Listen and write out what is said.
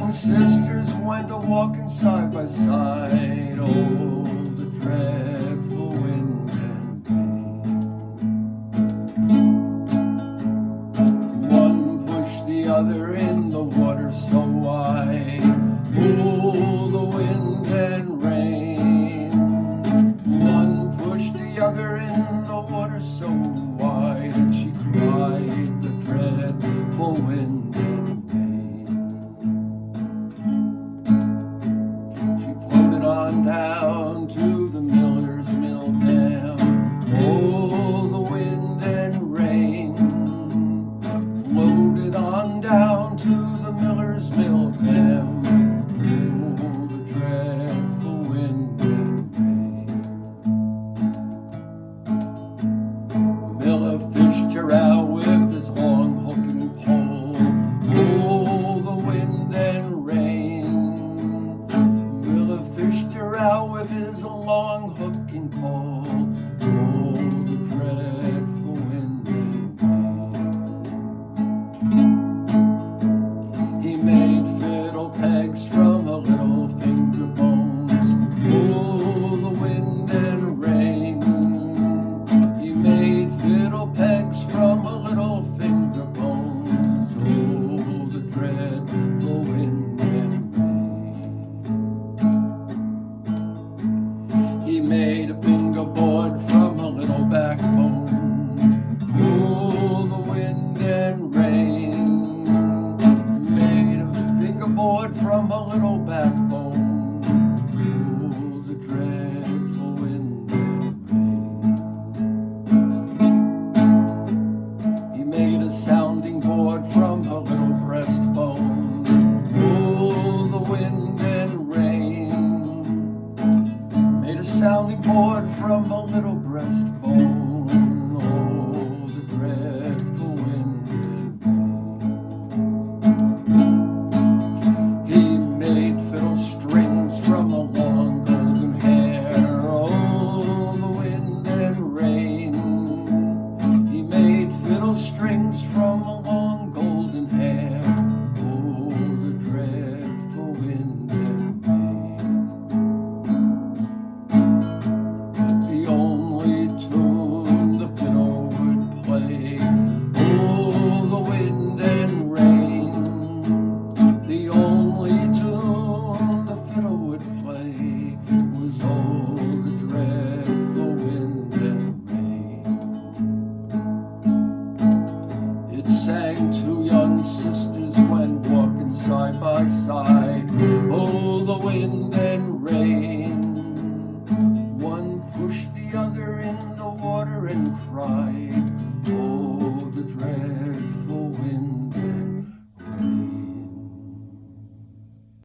Twin sisters went a-walking side by side. Oh, the dreadful wind and rain. One pushed the other in the water so wide. Oh, the wind and rain. One pushed the other in the water so wide, and she cried, the dreadful wind and rain. She floated on down to the Miller's Mill Dam. Oh, the wind and rain. Floated on down to the Miller's Mill Dam. Oh, the dreadful wind and rain. Miller fished her out with his long hooking pole. Oh, the wind and rain. Miller fished her out with his long hooking pole. Oh, the dreadful wind and rain. He made fiddle pegs from her little finger bones. Oh, the wind and rain. He made fiddle pegs from her little finger bones. Oh, the dreadful wind and rain. He made a fingerboard from a little backbone. Oh, the wind and rain. He made a fingerboard from a little backbone.